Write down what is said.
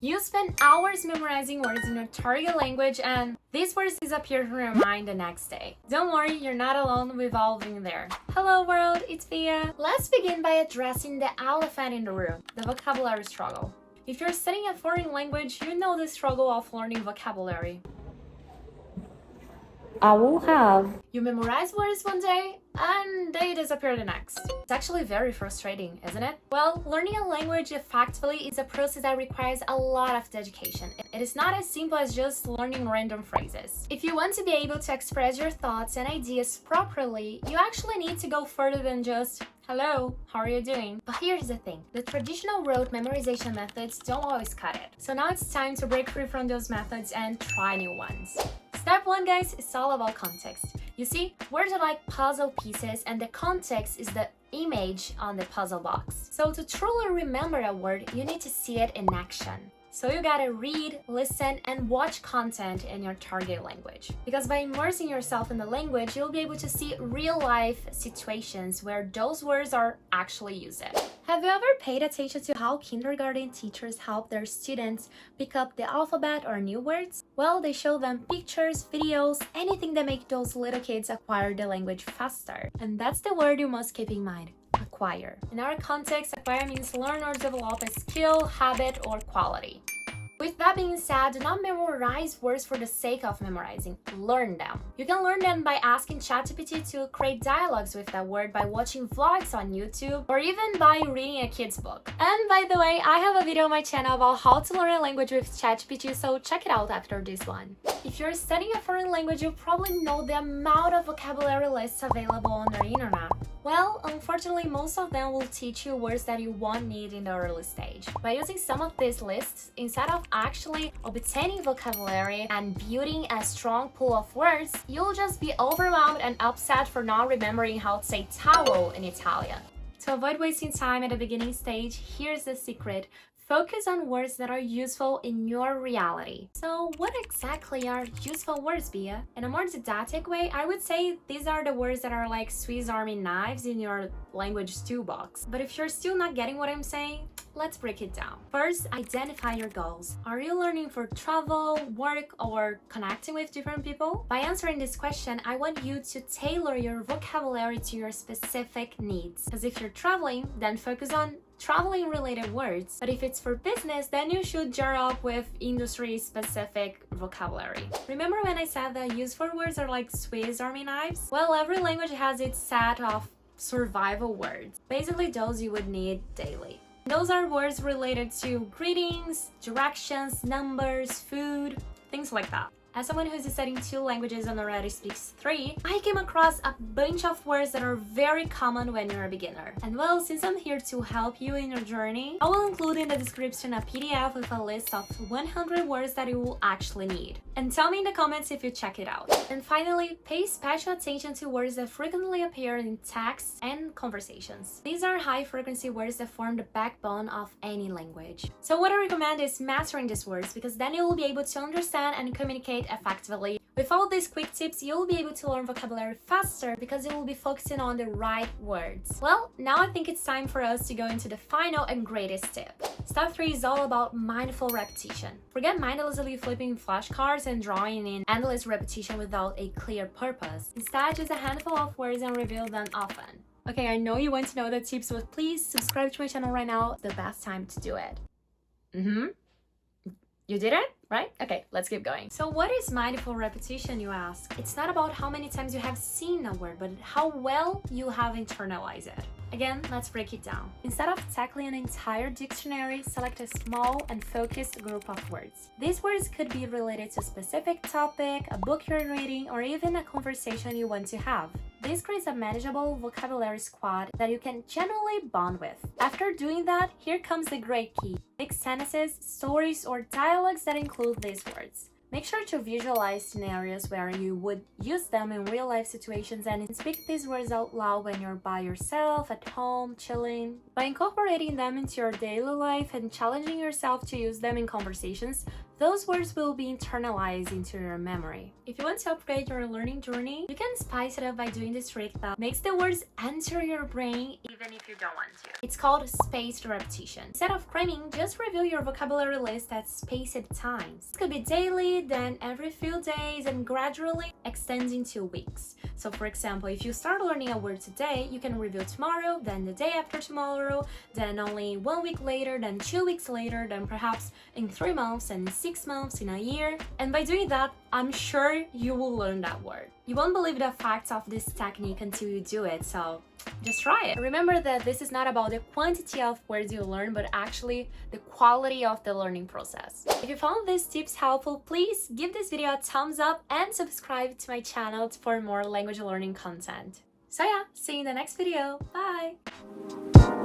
You spend hours memorizing words in your target language and these words disappear from your mind the next day. Don't worry, you're not alone evolving there. Hello world, it's Via. Let's begin by addressing the elephant in the room, the vocabulary struggle. If you're studying a foreign language, you know the struggle of learning vocabulary. I will have. You memorize words one day and they disappear the next. It's actually very frustrating, isn't it? Well, learning a language effectively is a process that requires a lot of dedication. It is not as simple as just learning random phrases. If you want to be able to express your thoughts and ideas properly, you actually need to go further than just hello, how are you doing? But here's the thing, the traditional rote memorization methods don't always cut it. So now it's time to break free from those methods and try new ones. Step 1, guys, is all about context. You see, words are like puzzle pieces and the context is the image on the puzzle box. So to truly remember a word, you need to see it in action. So you gotta read, listen, and watch content in your target language. Because by immersing yourself in the language, you'll be able to see real-life situations where those words are actually used. Have you ever paid attention to how kindergarten teachers help their students pick up the alphabet or new words? Well, they show them pictures, videos, anything that make those little kids acquire the language faster. And that's the word you must keep in mind. Acquire. In our context, acquire means learn or develop a skill, habit, or quality. With that being said, do not memorize words for the sake of memorizing. Learn them. You can learn them by asking ChatGPT to create dialogues with that word, by watching vlogs on YouTube, or even by reading a kid's book. And by the way, I have a video on my channel about how to learn a language with ChatGPT, so check it out after this one. If you're studying a foreign language, you probably know the amount of vocabulary lists available on the internet. Well, unfortunately, most of them will teach you words that you won't need in the early stage. By using some of these lists, instead of actually obtaining vocabulary and building a strong pool of words, you'll just be overwhelmed and upset for not remembering how to say towel in Italian. To avoid wasting time at the beginning stage, here's the secret. Focus on words that are useful in your reality. So what exactly are useful words, Bia? In a more didactic way, I would say these are the words that are like Swiss Army knives in your language toolbox. But if you're still not getting what I'm saying, let's break it down. First, identify your goals. Are you learning for travel, work, or connecting with different people? By answering this question, I want you to tailor your vocabulary to your specific needs. Because if you're traveling, then focus on traveling related words. But if it's for business, then you should jar up with industry specific vocabulary. Remember when I said that useful words are like Swiss Army knives? Well, every language has its set of survival words. Basically those you would need daily. Those are words related to greetings, directions, numbers, food, things like that. As someone who's studying 2 languages and already speaks 3, I came across a bunch of words that are very common when you're a beginner. And well, since I'm here to help you in your journey, I will include in the description a PDF with a list of 100 words that you will actually need. And tell me in the comments if you check it out. And finally, pay special attention to words that frequently appear in texts and conversations. These are high-frequency words that form the backbone of any language. So what I recommend is mastering these words, because then you will be able to understand and communicate effectively. With all these quick tips, you'll be able to learn vocabulary faster because you will be focusing on the right words. Well, now I think it's time for us to go into the final and greatest tip. Step 3 is all about mindful repetition. Forget mindlessly flipping flashcards and drawing in endless repetition without a clear purpose. Instead, use a handful of words and review them often. Okay, I know you want to know the tips, but please subscribe to my channel right now. It's the best time to do it. You did it? Right? Okay, let's keep going. So what is mindful repetition, you ask? It's not about how many times you have seen a word, but how well you have internalized it. Again, let's break it down. Instead of tackling an entire dictionary, select a small and focused group of words. These words could be related to a specific topic, a book you're reading, or even a conversation you want to have. This creates a manageable vocabulary squad that you can generally bond with. After doing that, here comes the great key. Make sentences, stories, or dialogues that include these words. Make sure to visualize scenarios where you would use them in real-life situations and speak these words out loud when you're by yourself, at home, chilling. By incorporating them into your daily life and challenging yourself to use them in conversations, those words will be internalized into your memory. If you want to upgrade your learning journey, you can spice it up by doing this trick that makes the words enter your brain even if you don't want to. It's called spaced repetition. Instead of cramming, just review your vocabulary list at spaced times. It could be daily, then every few days, and gradually extending to weeks. So for example, if you start learning a word today, you can review tomorrow, then the day after tomorrow, then only 1 week later, then 2 weeks later, then perhaps in 3 months and 6 months, in a year. And by doing that, I'm sure you will learn that word. You won't believe the facts of this technique until you do it, so just try it. Remember that this is not about the quantity of words you learn, but actually the quality of the learning process. If you found these tips helpful, please give this video a thumbs up and subscribe to my channel for more language learning content. So yeah, see you in the next video. Bye!